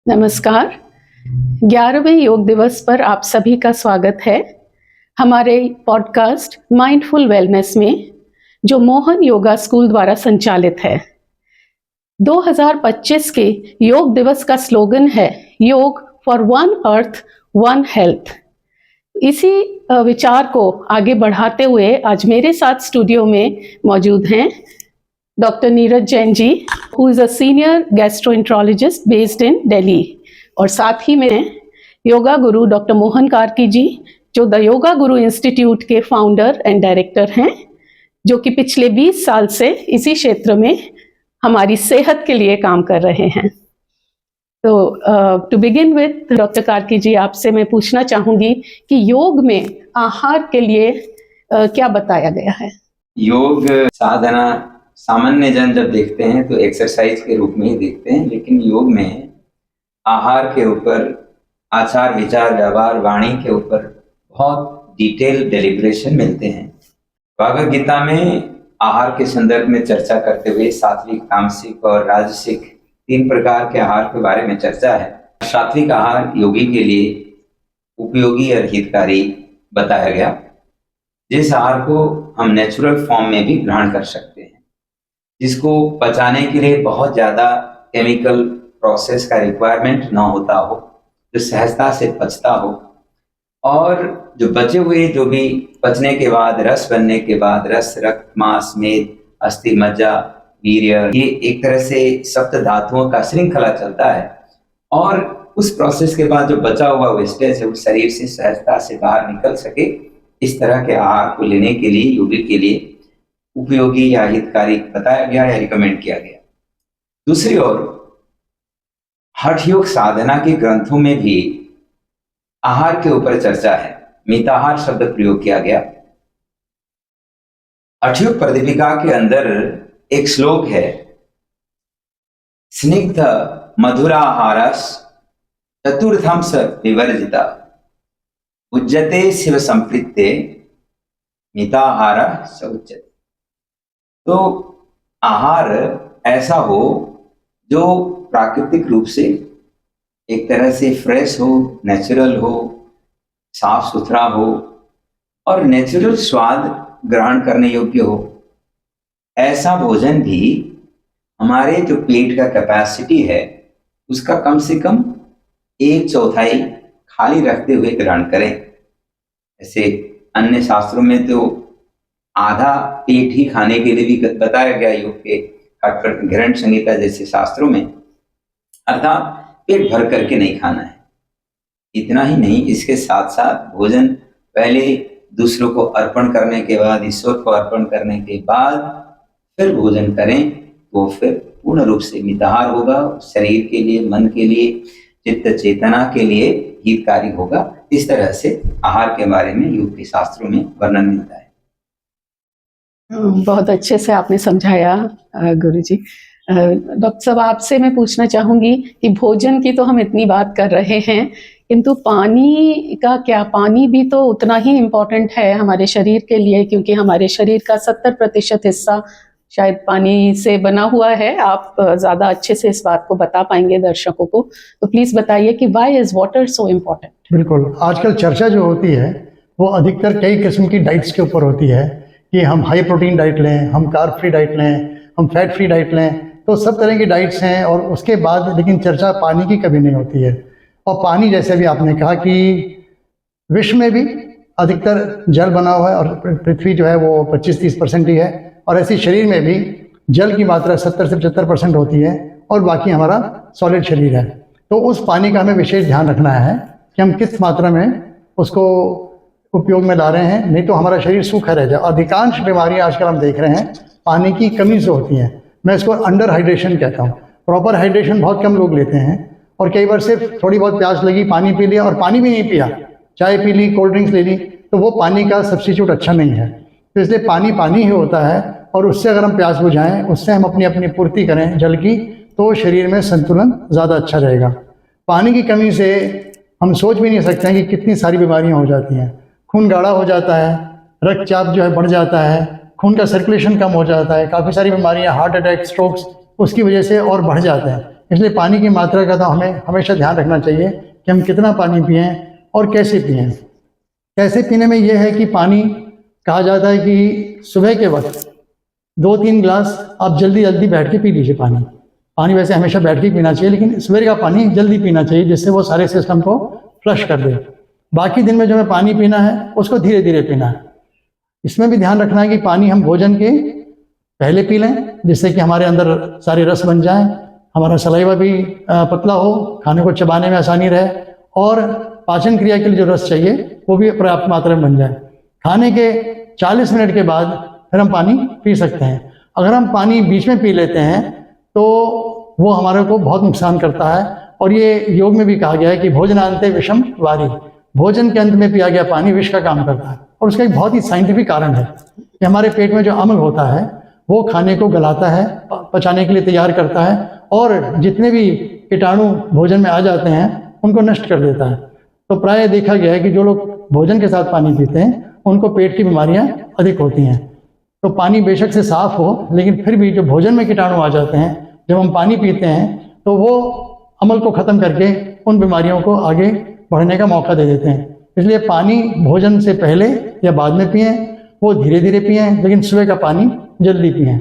नमस्कार। 11वें योग दिवस पर आप सभी का स्वागत है हमारे पॉडकास्ट माइंडफुल वेलनेस में, जो मोहन योगा स्कूल द्वारा संचालित है। 2025 के योग दिवस का स्लोगन है योग for one earth one health. इसी विचार को आगे बढ़ाते हुए आज मेरे साथ स्टूडियो में मौजूद हैं doctor Neeraj Jain ji, who is a senior gastroenterologist based in Delhi, और साथ ही में योगा गुरु डॉक्टर मोहन कार्की जी, जो द योगा गुरु इंस्टीट्यूट के फाउंडर एंड डायरेक्टर हैं, जो कि पिछले 20 साल से इसी क्षेत्र में हमारी सेहत के लिए काम कर रहे हैं। तो to begin with doctor Karki ji, आपसे मैं पूछना चाहूँगी कि योग में आहार के लिए क्या बताया गया है? योग साधना सामान्य जन जब देखते हैं तो एक्सरसाइज के रूप में ही देखते हैं, लेकिन योग में आहार के ऊपर, आचार विचार व्यवहार वाणी के ऊपर बहुत डिटेल डेलिब्रेशन मिलते हैं। भगवद गीता में आहार के संदर्भ में चर्चा करते हुए सात्विक, तामसिक और राजसिक 3 प्रकार के आहार के बारे में चर्चा है। सात्विक आहार योगी के लिए उपयोगी और हितकारी बताया गया, जिस आहार को हम नेचुरल फॉर्म में भी ग्रहण कर सकते हैं, जिसको पचाने के लिए बहुत ज़्यादा केमिकल प्रोसेस का रिक्वायरमेंट ना होता हो, जो सहजता से पचता हो, और जो बचे हुए जो भी पचने के बाद, रस बनने के बाद, रस, रक्त, मांस, मेद, अस्थि, मज्जा, वीर्य, ये एक तरह से सप्त धातुओं का श्रृंखला चलता है, और उस प्रोसेस के बाद जो बचा हुआ वेस्टेज है वो शरीर से सहजता से बाहर निकल सके, इस तरह के आहार को लेने के लिए योगी के लिए उपयोगी या हितकारी बताया गया या रिकमेंड किया गया। दूसरी ओर हठ योग साधना के ग्रंथों में भी आहार के ऊपर चर्चा है। मिताहार शब्द प्रयोग किया गया। हठ योग प्रदीपिका के अंदर एक श्लोक है, स्निग्ध मधुराहारस चतुर्थम स विवर्जिता उज्जते शिव संप्रीत्ते मिताहार स उच्यते। तो आहार ऐसा हो जो प्राकृतिक रूप से एक तरह से फ्रेश हो, नेचुरल हो, साफ सुथरा हो और नेचुरल स्वाद ग्रहण करने योग्य हो। ऐसा भोजन भी हमारे जो पेट का कैपेसिटी है उसका कम से कम 1/4 खाली रखते हुए ग्रहण करें। ऐसे अन्य शास्त्रों में तो आधा पेट ही खाने के लिए भी बताया गया, योग के घृण संहिता जैसे शास्त्रों में, अर्थात पेट भर करके नहीं खाना है। इतना ही नहीं, इसके साथ साथ भोजन पहले दूसरों को अर्पण करने के बाद, ईश्वर को अर्पण करने के बाद फिर भोजन करें तो फिर पूर्ण रूप से मिताहार होगा, शरीर के लिए, मन के लिए, चित्त चेतना के लिए हितकारी होगा। इस तरह से आहार के बारे में योग के शास्त्रों में वर्णन मिलता है। बहुत अच्छे से आपने समझाया गुरुजी। डॉक्टर साहब, आपसे मैं पूछना चाहूँगी कि भोजन की तो हम इतनी बात कर रहे हैं, किंतु पानी का क्या? पानी भी तो उतना ही इम्पोर्टेंट है हमारे शरीर के लिए, क्योंकि हमारे शरीर का 70% हिस्सा शायद पानी से बना हुआ है। आप ज़्यादा अच्छे से इस बात को बता पाएंगे दर्शकों को, तो प्लीज़ बताइए कि why is water so important? बिल्कुल, आजकल चर्चा जो होती है वो अधिकतर कई किस्म की डाइट्स के ऊपर होती है कि हम हाई प्रोटीन डाइट लें, हम कार्ब फ्री डाइट लें, हम फैट फ्री डाइट लें, तो सब तरह की डाइट्स हैं। और उसके बाद लेकिन चर्चा पानी की कभी नहीं होती है। और पानी, जैसे भी आपने कहा कि विश्व में भी अधिकतर जल बना हुआ है और पृथ्वी जो है वो 25-30% ही है, और ऐसे शरीर में भी जल की मात्रा 70 से 75% होती है, और बाकी हमारा सॉलिड शरीर है। तो उस पानी का हमें विशेष ध्यान रखना है कि हम किस मात्रा में उसको उपयोग में ला रहे हैं, नहीं तो हमारा शरीर सूखा रह जाए। अधिकांश बीमारियां आजकल हम देख रहे हैं पानी की कमी से होती हैं। मैं इसको अंडर हाइड्रेशन कहता हूँ। प्रॉपर हाइड्रेशन बहुत कम लोग लेते हैं, और कई बार सिर्फ थोड़ी बहुत प्यास लगी, पानी पी लिया, और पानी भी नहीं पिया, चाय पी ली, कोल्ड ड्रिंक्स ले ली, तो वो पानी का सब्स्टिट्यूट अच्छा नहीं है। तो इसलिए पानी पानी ही होता है, और उससे अगर हम प्यास बुझाएं, उससे हम अपनी अपनी पूर्ति करें जल की, तो शरीर में संतुलन ज़्यादा अच्छा रहेगा। पानी की कमी से हम सोच भी नहीं सकते हैं कि कितनी सारी बीमारियां हो जाती हैं। खून गाढ़ा हो जाता है, रक्तचाप जो है बढ़ जाता है, खून का सर्कुलेशन कम हो जाता है, काफ़ी सारी बीमारियां, हार्ट अटैक, स्ट्रोक्स उसकी वजह से और बढ़ जाते हैं। इसलिए पानी की मात्रा का तो हमें हमेशा ध्यान रखना चाहिए कि हम कितना पानी पिएं और कैसे पिएं। कैसे पीने में ये है कि पानी कहा जाता है कि सुबह के वक्त 2-3 गिलास आप जल्दी जल्दी बैठ के पी लीजिए पानी। पानी वैसे हमेशा बैठ के पीना चाहिए, लेकिन सवेरे का पानी जल्दी पीना चाहिए, जिससे वो सारे सिस्टम को फ्लश कर दे। बाकी दिन में जो हमें पानी पीना है उसको धीरे धीरे पीना है। इसमें भी ध्यान रखना है कि पानी हम भोजन के पहले पी लें, जिससे कि हमारे अंदर सारे रस बन जाएं, हमारा सलाइवा भी पतला हो, खाने को चबाने में आसानी रहे और पाचन क्रिया के लिए जो रस चाहिए वो भी पर्याप्त मात्रा में बन जाए। खाने के 40 मिनट के बाद फिर हम पानी पी सकते हैं। अगर हम पानी बीच में पी लेते हैं तो वो हमारे को बहुत नुकसान करता है, और ये योग में भी कहा गया है कि भोजनांते विषम वारी, भोजन के अंत में पिया गया पानी विष का काम करता है। और उसका एक बहुत ही साइंटिफिक कारण है कि हमारे पेट में जो अम्ल होता है वो खाने को गलाता है, पचाने के लिए तैयार करता है, और जितने भी कीटाणु भोजन में आ जाते हैं उनको नष्ट कर देता है। तो प्राय देखा गया है कि जो लोग भोजन के साथ पानी पीते हैं उनको पेट की बीमारियां अधिक होती हैं। तो पानी बेशक से साफ हो, लेकिन फिर भी जो भोजन में कीटाणु आ जाते हैं, जब हम पानी पीते हैं तो वो अम्ल को ख़त्म करके उन बीमारियों को आगे बढ़ने का मौका दे देते हैं। इसलिए पानी भोजन से पहले या बाद में पिएं, वो धीरे धीरे पिएं, लेकिन सुबह का पानी जल्दी पिएं।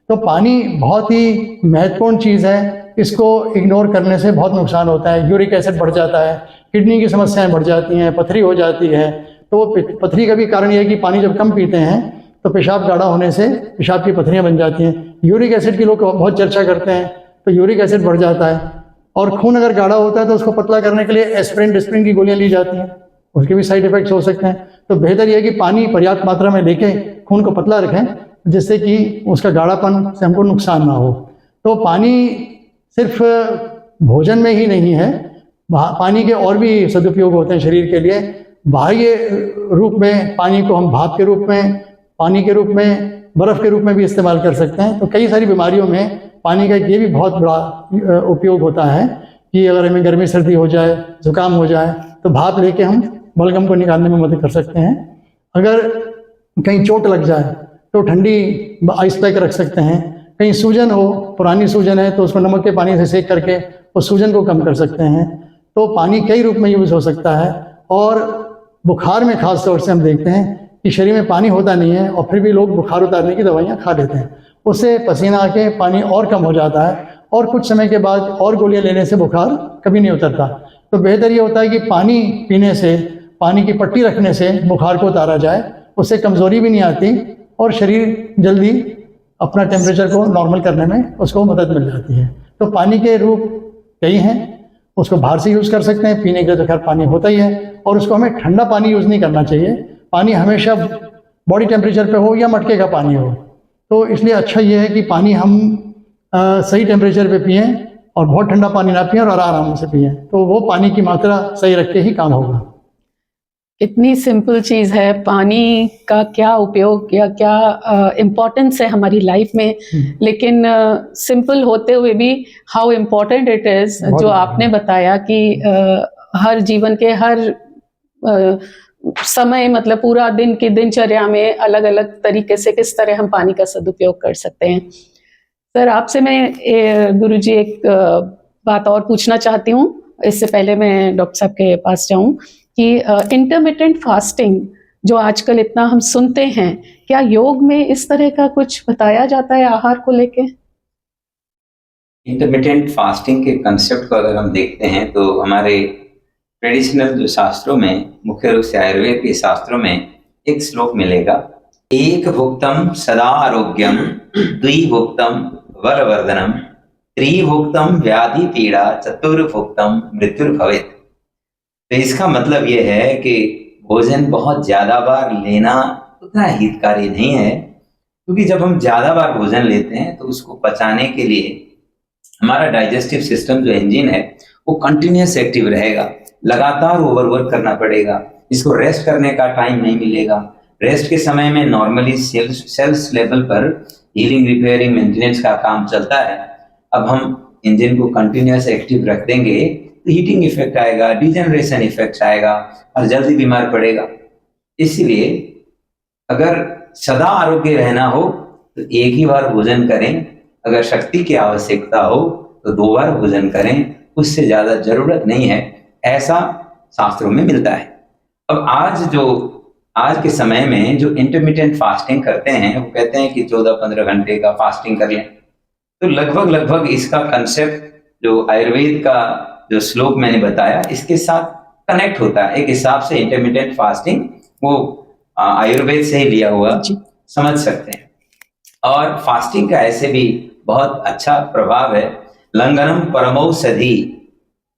तो पानी बहुत ही महत्वपूर्ण चीज़ है, इसको इग्नोर करने से बहुत नुकसान होता है। यूरिक एसिड बढ़ जाता है, किडनी की समस्याएं बढ़ जाती हैं, पथरी हो जाती है। तो पथरी का भी कारण यह है कि पानी जब कम पीते हैं तो पेशाब गाढ़ा होने से पेशाब की पथरियाँ बन जाती हैं। यूरिक एसिड की लोग बहुत चर्चा करते हैं, तो यूरिक एसिड बढ़ जाता है। और खून अगर गाढ़ा होता है तो उसको पतला करने के लिए एस्पिरिन डिस्प्रिन की गोलियां ली जाती हैं, उसके भी साइड इफेक्ट्स हो सकते हैं। तो बेहतर यह है कि पानी पर्याप्त मात्रा में लेके खून को पतला रखें, जिससे कि उसका गाढ़ापन से हमको नुकसान ना हो। तो पानी सिर्फ भोजन में ही नहीं है, पानी के और भी सदुपयोग होते हैं शरीर के लिए। बाह्य रूप में पानी को हम भाप के रूप में, पानी के रूप में, बर्फ़ के रूप में भी इस्तेमाल कर सकते हैं। तो कई सारी बीमारियों में पानी का ये भी बहुत बड़ा उपयोग होता है कि अगर हमें गर्मी सर्दी हो जाए, जुकाम हो जाए, तो भाप लेके हम बलगम को निकालने में मदद कर सकते हैं। अगर कहीं चोट लग जाए तो ठंडी आइस पैक रख सकते हैं। कहीं सूजन हो, पुरानी सूजन है, तो उसको नमक के पानी से सेक करके उस सूजन को कम कर सकते हैं। तो पानी कई रूप में यूज़ हो सकता है। और बुखार में खास तौर से हम देखते हैं कि शरीर में पानी होता नहीं है और फिर भी लोग बुखार उतारने की दवाइयाँ खा लेते हैं, उससे पसीना आके पानी और कम हो जाता है, और कुछ समय के बाद और गोलियां लेने से बुखार कभी नहीं उतरता। तो बेहतर ये होता है कि पानी पीने से, पानी की पट्टी रखने से बुखार को उतारा जाए, उससे कमज़ोरी भी नहीं आती और शरीर जल्दी अपना टेम्परेचर को नॉर्मल करने में उसको मदद मिल जाती है। तो पानी के रूप कई हैं, उसको बाहर से यूज़ कर सकते हैं, पीने के लिए तो खैर पानी होता ही है, और उसको हमें ठंडा पानी यूज़ नहीं करना चाहिए। पानी हमेशा बॉडी टेम्परेचर पे हो या मटके का पानी हो। तो इसलिए अच्छा ये है कि पानी हम सही टेम्परेचर पे पिएं और बहुत ठंडा पानी ना पिएं और आराम से पिएं, तो वो पानी की मात्रा सही रख के ही काम होगा। इतनी सिंपल चीज़ है, पानी का क्या उपयोग या क्या इम्पोर्टेंस है हमारी लाइफ में, लेकिन सिंपल होते हुए भी हाउ इम्पोर्टेंट इट इज़, जो आपने बताया कि हर जीवन के हर समय, मतलब पूरा दिन की दिनचर्या में अलग अलग तरीके से किस तरह हम पानी का सदुपयोग कर सकते हैं। सर, आपसे मैं गुरुजी एक बात और पूछना चाहती हूँ, इससे पहले मैं डॉक्टर साहब के पास जाऊँ, कि इंटरमिटेंट फास्टिंग जो आजकल इतना हम सुनते हैं, क्या योग में इस तरह का कुछ बताया जाता है आहार को लेके? इंटरमिटेंट फास्टिंग के कंसेप्ट को अगर हम देखते हैं तो हमारे ट्रेडिशनल जो शास्त्रों में, मुख्य रूप से आयुर्वेद के शास्त्रों में एक श्लोक मिलेगा, एक भुक्तम सदा आरोग्यम, द्विभुक्तम बलवर्धनम, त्रिभुक्तम व्याधि पीड़ा, चतुर्भुक्तम मृत्युर्भवेत्। तो इसका मतलब यह है कि भोजन बहुत ज़्यादा बार लेना उतना हितकारी नहीं है, क्योंकि जब हम ज़्यादा बार भोजन लेते हैं तो उसको पचाने के लिए हमारा डाइजेस्टिव सिस्टम जो इंजन है वो कंटिन्यूस एक्टिव रहेगा, लगातार ओवरवर्क करना पड़ेगा, इसको रेस्ट करने का टाइम नहीं मिलेगा। रेस्ट के समय में नॉर्मली सेल्स लेवल पर हीलिंग, रिपेयरिंग, मेंटेनेंस का काम चलता है। अब हम इंजन को कंटिन्यूस एक्टिव रख देंगे तो हीटिंग इफेक्ट आएगा, डिजेनरेशन इफेक्ट आएगा और जल्दी बीमार पड़ेगा। इसलिए अगर सदा आरोग्य रहना हो तो एक ही बार भोजन करें, अगर शक्ति की आवश्यकता हो तो 2 बार भोजन करें, उससे ज़्यादा जरूरत नहीं है, ऐसा शास्त्रों में मिलता है। अब आज के समय में जो इंटरमिटेंट फास्टिंग करते हैं वो कहते हैं कि 14-15 घंटे का फास्टिंग कर लें, तो लगभग इसका कंसेप्ट जो आयुर्वेद का जो श्लोक मैंने बताया इसके साथ कनेक्ट होता है। एक हिसाब से इंटरमिटेंट फास्टिंग वो आयुर्वेद से ही लिया हुआ समझ सकते हैं। और फास्टिंग का ऐसे भी बहुत अच्छा प्रभाव है, लंघनम परमौषधि,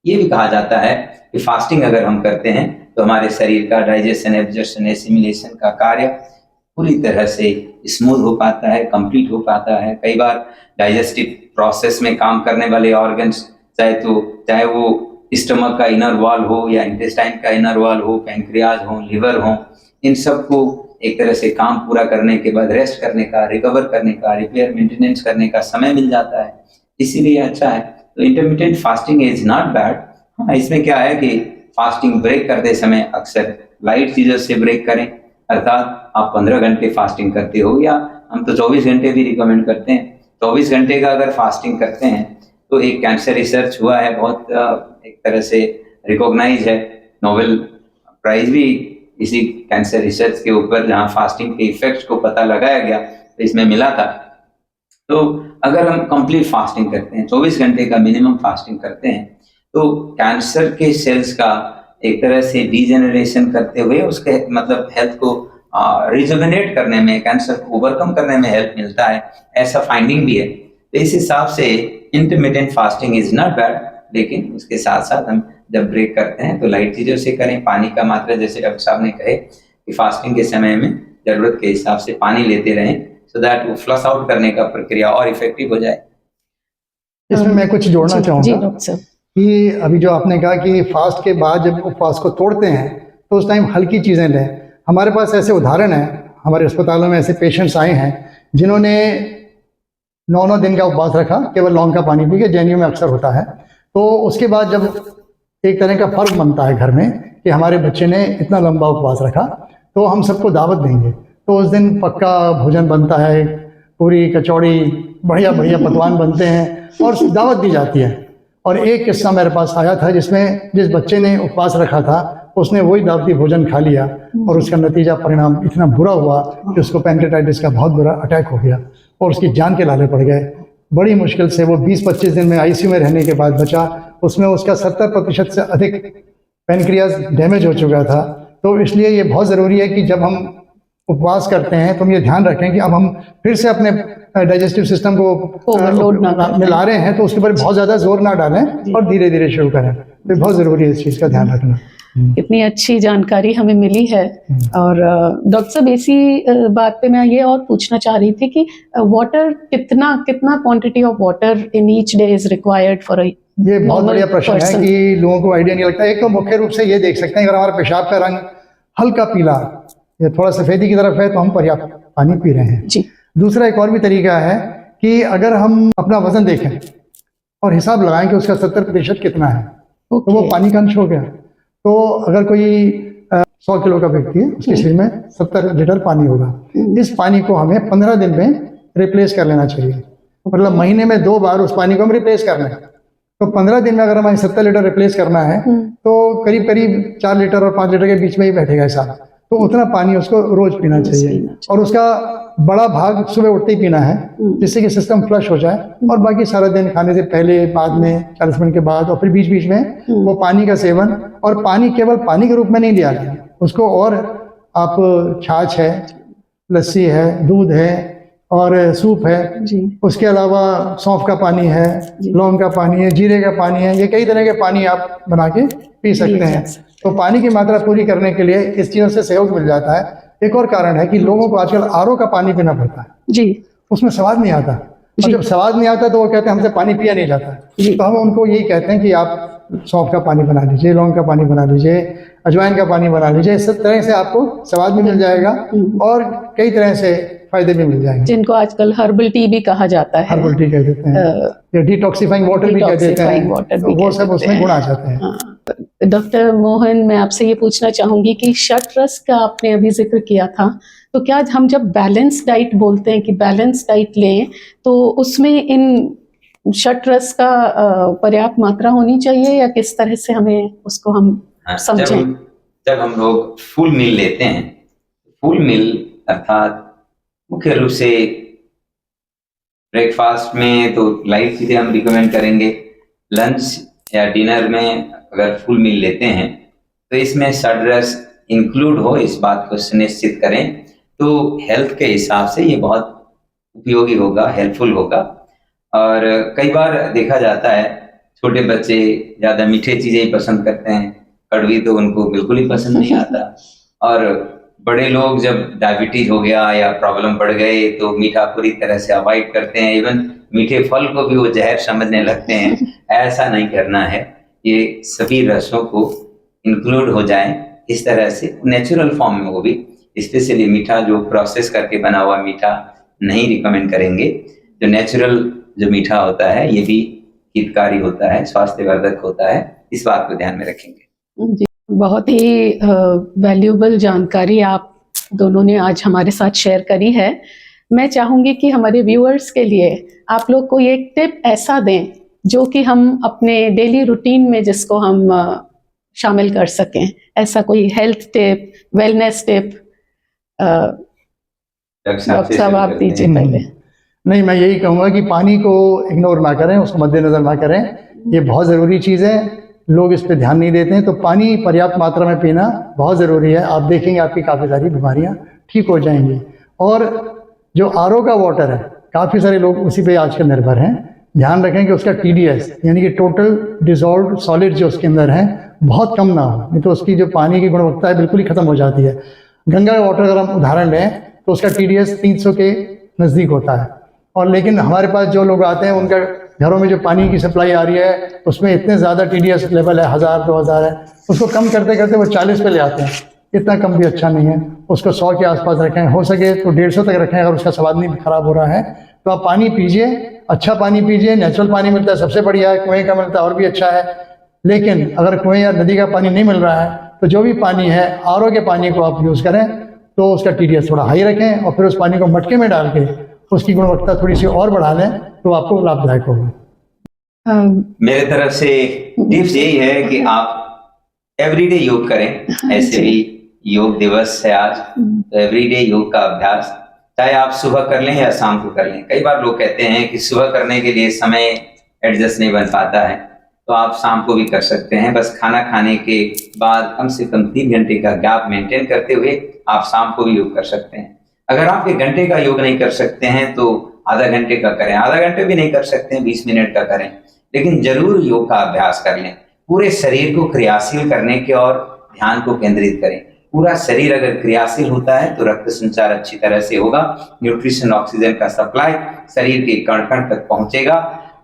ये भी कहा जाता है कि फास्टिंग अगर हम करते हैं तो हमारे शरीर का डाइजेशन, एब्जॉर्प्शन, एसिमिलेशन का कार्य पूरी तरह से स्मूथ हो पाता है, कंप्लीट हो पाता है। कई बार डाइजेस्टिव प्रोसेस में काम करने वाले ऑर्गन्स, चाहे वो स्टमक का इनर वॉल हो या इंटेस्टाइन का इनर वॉल हो, पैंक्रियाज हो, लिवर हो, इन सबको एक तरह से काम पूरा करने के बाद रेस्ट करने का, रिकवर करने का, रिपेयर मेंटेनेंस करने का समय मिल जाता है, इसीलिए अच्छा है। तो intermittent fasting is not bad. हाँ, इसमें क्या है कि फास्टिंग ब्रेक करते समय अक्सर लाइट चीजों से ब्रेक करें, अर्थात आप 15 घंटे फास्टिंग करते हो या हम तो 24 घंटे भी रिकमेंड करते हैं। 24 घंटे का अगर फास्टिंग करते हैं तो एक कैंसर रिसर्च हुआ है, बहुत एक तरह से रिकॉग्नाइज है, नोबेल प्राइज भी इसी कैंसर रिसर्च के ऊपर, जहां फास्टिंग के इफेक्ट्स को पता लगाया गया तो इसमें मिला था। तो अगर हम कंप्लीट फास्टिंग करते हैं, 24 घंटे का मिनिमम फास्टिंग करते हैं, तो कैंसर के सेल्स का एक तरह से डीजेनरेशन करते हुए उसके मतलब हेल्थ को रिजुविनेट करने में, कैंसर को ओवरकम करने में हेल्प मिलता है, ऐसा फाइंडिंग भी है। तो इस हिसाब से intermittent fasting is not bad, लेकिन उसके साथ साथ हम जब ब्रेक करते हैं तो लाइट चीजों से करें। पानी का मात्रा, जैसे डॉक्टर साहब ने कहे कि फास्टिंग के समय में जरूरत के हिसाब से पानी लेते रहें, सो दैट वो फ्लश आउट करने का प्रक्रिया और इफेक्टिव हो जाए। इसमें मैं कुछ जोड़ना चाहूँगा कि अभी जो आपने कहा कि फास्ट के बाद जब उपवास को तोड़ते हैं तो उस टाइम हल्की चीज़ें लें। हमारे पास ऐसे उदाहरण हैं, हमारे अस्पतालों में ऐसे पेशेंट्स आए हैं जिन्होंने 9 दिन का उपवास रखा, केवल लौंग का पानी पी के, जेएनयू में अक्सर होता है। तो उसके बाद जब एक तरह का फर्क बनता है घर में कि हमारे बच्चे ने इतना लंबा उपवास रखा, तो हम सबको दावत देंगे। तो उस दिन पक्का भोजन बनता है, पूरी कचौड़ी, बढ़िया बढ़िया पकवान बनते हैं और दावत दी जाती है। और एक किस्सा मेरे पास आया था जिस बच्चे ने उपवास रखा था उसने वही दावती भोजन खा लिया और उसका नतीजा परिणाम इतना बुरा हुआ कि उसको पैंक्रेटाइटिस का बहुत बुरा अटैक हो गया और उसकी जान के लाले पड़ गए। बड़ी मुश्किल से वो 20-25 दिन में आईसीयू में रहने के बाद बचा। उसमें उसका 70% से अधिक पैनक्रियाज डैमेज हो चुका था। तो इसलिए ये बहुत ज़रूरी है कि जब हम उपवास करते हैं तो हम ये ध्यान रखें कि अब हम फिर से अपने डाइजेस्टिव सिस्टम को ओवरलोड मिला रहे हैं तो उसके ऊपर बहुत ज़्यादा जोर ना डालें और धीरे धीरे शुरू करें। तो बहुत ज़रूरी है इस चीज़ का ध्यान रखना। इतनी अच्छी जानकारी हमें मिली है। और डॉक्टर साहब, इसी बात पे मैं ये और पूछना चाह रही थी कि वाटर कितना quantity of water in each day is required for ये बहुत बढ़िया प्रश्न है कि लोगों को आइडिया नहीं लगता। एक तो मुख्य रूप से ये देख सकते हैं, अगर हमारा पेशाब का रंग हल्का पीला या थोड़ा सफेदी की तरफ है तो हम पर्याप्त पानी पी रहे हैं जी। दूसरा एक और भी तरीका है कि अगर हम अपना वजन देखें और हिसाब लगाएं कि उसका 70% कितना है तो वो पानी का अंश हो गया। तो अगर कोई 100 किलो का व्यक्ति है, उसके शरीर में 70 लीटर पानी होगा। इस पानी को हमें 15 दिन में रिप्लेस कर लेना चाहिए। मतलब महीने में 2 बार उस पानी को हम रिप्लेस कर लें। तो 15 दिन में अगर हमें 70 लीटर रिप्लेस करना है तो करीब 4 लीटर और 5 लीटर के बीच में ही बैठेगा हिसाब। तो उतना पानी उसको रोज पीना चाहिए और उसका बड़ा भाग सुबह उठते ही पीना है जिससे कि सिस्टम फ्लश हो जाए। और बाकी सारा दिन खाने से पहले, बाद में, 40 मिनट के बाद और फिर बीच बीच में वो पानी का सेवन। और पानी केवल पानी के रूप में नहीं लिया जाए, उसको और आप छाछ है, लस्सी है, दूध है और सूप है जी। उसके अलावा सौंफ का पानी है, लौंग का पानी है, जीरे का पानी है, ये कई तरह के पानी आप बना के पी सकते हैं। तो पानी की मात्रा पूरी करने के लिए इस चीज़ों से सहयोग मिल जाता है। एक और कारण है कि लोगों को आजकल आरओ का पानी पीना पड़ता है जी। उसमें स्वाद नहीं आता, और जब स्वाद नहीं आता तो वो कहते हैं हमसे पानी पिया नहीं जाता। तो हम उनको यही कहते हैं कि आप सौंफ का पानी बना लीजिए, लौंग का पानी बना लीजिए, अजवाइन का पानी बना लीजिए। इस तरह से आपको स्वाद भी मिल जाएगा और कई तरह से फायदे भी मिल जाएंगे, जिनको आजकल हर्बल टी भी कहा जाता है। हर्बल टी कह देते हैं या डिटॉक्सिफाइंग वाटर भी कह देते हैं, तो वो सब उसमें गुण आ जाते हैं। डॉक्टर मोहन, मैं आपसे ये पूछना चाहूंगी कि षट रस का आपने अभी जिक्र किया था, तो क्या हम जब बैलेंस डाइट बोलते हैं कि बैलेंस डाइट लें तो उसमें इन षट रस का पर्याप्त मात्रा होनी चाहिए, या किस तरह से हमें उसको हम हाँ, समझें? जब हम लोग फुल मील लेते हैं, फुल मील अर्थात मुख्य रूप से ब्रेकफास्ट में तो लाइट चीजें हम रिकमेंड करेंगे। लंच या डिनर में अगर फुल मील लेते हैं तो इसमें षड रस इंक्लूड हो, इस बात को सुनिश्चित करें। तो हेल्थ के हिसाब से ये बहुत उपयोगी होगा, हेल्पफुल होगा। और कई बार देखा जाता है छोटे बच्चे ज़्यादा मीठे चीज़ें ही पसंद करते हैं, कड़वी तो उनको बिल्कुल ही पसंद नहीं आता। और बड़े लोग जब डायबिटीज हो गया या प्रॉब्लम बढ़ गए तो मीठा पूरी तरह से अवॉइड करते हैं, इवन मीठे फल को भी वो जहर समझने लगते हैं। ऐसा नहीं करना है, ये सभी रसों को इंक्लूड हो जाए इस तरह से नेचुरल फॉर्म में। वो भी स्पेशली मीठा जो प्रोसेस करके बना हुआ मीठा नहीं रिकमेंड करेंगे। जो नेचुरल जो मीठा होता है ये भी हितकारी होता है, स्वास्थ्यवर्धक होता है, इस बात को ध्यान में रखेंगे। जी, बहुत ही वैल्यूएबल जानकारी आप दोनों ने आज हमारे साथ शेयर करी है। मैं चाहूँगी कि हमारे व्यूअर्स के लिए आप लोग कोई एक टिप ऐसा दें जो कि हम अपने डेली रूटीन में जिसको हम शामिल कर सकें। ऐसा कोई health tip, wellness tip, doctor साहब आप दीजिए पहले। नहीं, मैं यही कहूँगा कि पानी को इग्नोर ना करें, उसको मद्देनज़र ना करें। ये बहुत ज़रूरी चीज़ है, लोग इस पे ध्यान नहीं देते हैं। तो पानी पर्याप्त मात्रा में पीना बहुत ज़रूरी है। आप देखेंगे आपकी काफ़ी सारी बीमारियाँ ठीक हो जाएंगी। और जो आरओ का वाटर है, काफ़ी सारे लोग उसी पे आजकल निर्भर हैं। ध्यान रखें कि उसका TDS यानी कि टोटल डिजॉल्व सॉलिड जो उसके अंदर है बहुत कम ना हो, नहीं तो उसकी जो पानी की गुणवत्ता है बिल्कुल ही ख़त्म हो जाती है। गंगा का वाटर अगर हम उदाहरण लें तो उसका TDS 300 के नज़दीक होता है। और लेकिन हमारे पास जो लोग आते हैं उनका घरों में जो पानी की सप्लाई आ रही है उसमें इतने ज़्यादा TDS लेवल है, 1000-2000 है। उसको कम करते करते वो 40 पे ले आते हैं। इतना कम भी अच्छा नहीं है, उसको 100 के आसपास रखें, हो सके तो 150 तक रखें। अगर उसका स्वाद नहीं खराब हो रहा है तो आप पानी पीजिए, अच्छा पानी पीजिए। नेचुरल पानी मिलता है सबसे बढ़िया है, कुएँ का मिलता है और भी अच्छा है। लेकिन अगर कुएँ या नदी का पानी नहीं मिल रहा है तो जो भी पानी है RO के पानी को आप यूज़ करें, तो उसका TDS थोड़ा हाई रखें और फिर उस पानी को मटके में डाल के उसकी गुणवत्ता थोड़ी सी और बढ़ा लें तो आपको लाभदायक होगा। मेरे तरफ से टिप्स यही है कि आप एवरीडे योग करें। ऐसे भी योग दिवस है आज, तो एवरीडे योग का अभ्यास चाहे आप सुबह कर लें या शाम को कर लें। कई बार लोग कहते हैं कि सुबह करने के लिए समय एडजस्ट नहीं बन पाता है, तो आप शाम को भी कर सकते हैं। बस खाना खाने के बाद कम से कम 3 घंटे का गैप मेंटेन करते हुए आप शाम को भी योग कर सकते हैं। अगर आप 1 घंटे का योग नहीं कर सकते हैं तो आधा घंटे का करें, आधा घंटे भी नहीं कर सकते हैं 20 मिनट का करें, लेकिन जरूर योग का अभ्यास कर लें। पूरे शरीर को क्रियाशील करने की ओर ध्यान को केंद्रित करें। पूरा शरीर अगर क्रियाशील होता है तो रक्त संचार अच्छी तरह से होगा, न्यूट्रिशन ऑक्सीजन का सप्लाई शरीर के कण कण तक पहुंचेगा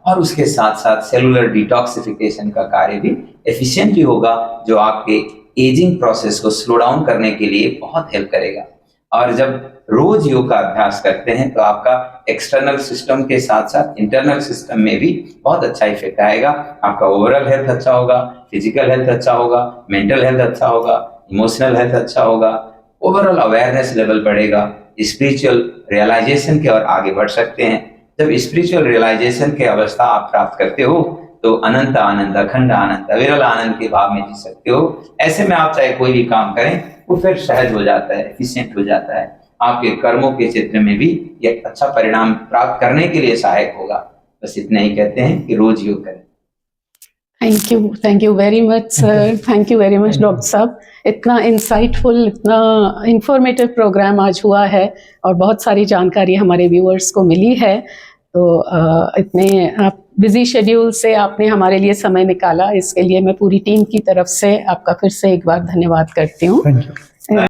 और उसके साथ साथ सेलुलर डिटॉक्सिफिकेशन का कार्य भी एफिशिएंटली होगा, जो आपके एजिंग प्रोसेस को स्लो डाउन करने के लिए बहुत हेल्प करेगा। और जब रोज योग का अभ्यास करते हैं तो आपका एक्सटर्नल सिस्टम के साथ साथ इंटरनल सिस्टम में भी बहुत अच्छा इफेक्ट आएगा। आपका ओवरऑल हेल्थ अच्छा होगा, फिजिकल हेल्थ अच्छा होगा, मेंटल हेल्थ अच्छा होगा, इमोशनल हेल्थ अच्छा होगा, ओवरऑल अवेयरनेस लेवल बढ़ेगा, स्पिरिचुअल रियलाइजेशन की ओर आगे बढ़ सकते हैं। जब स्पिरिचुअल रियलाइजेशन की अवस्था आप प्राप्त करते हो तो अनंत आनंद, अखंड आनंद, अविरल आनंद के भाव में जी सकते हो। ऐसे में आप चाहे कोई भी काम करें वो फिर सहज हो जाता है, एफिशिएंट हो जाता है। आपके कर्मों के क्षेत्र में भी यह अच्छा परिणाम प्राप्त करने के लिए सहायक होगा। बस इतना ही कहते हैं कि रोज योग करें। Thank you very much sir, thank you very much doctor साहब। इतना इंसाइटफुल, इतना इंफॉर्मेटिव प्रोग्राम आज हुआ है और बहुत सारी जानकारी हमारे व्यूअर्स को मिली है। तो इतने आप बिजी शेड्यूल से आपने हमारे लिए समय निकाला, इसके लिए मैं पूरी टीम की तरफ से आपका फिर से एक बार धन्यवाद करती हूँ। Thank you.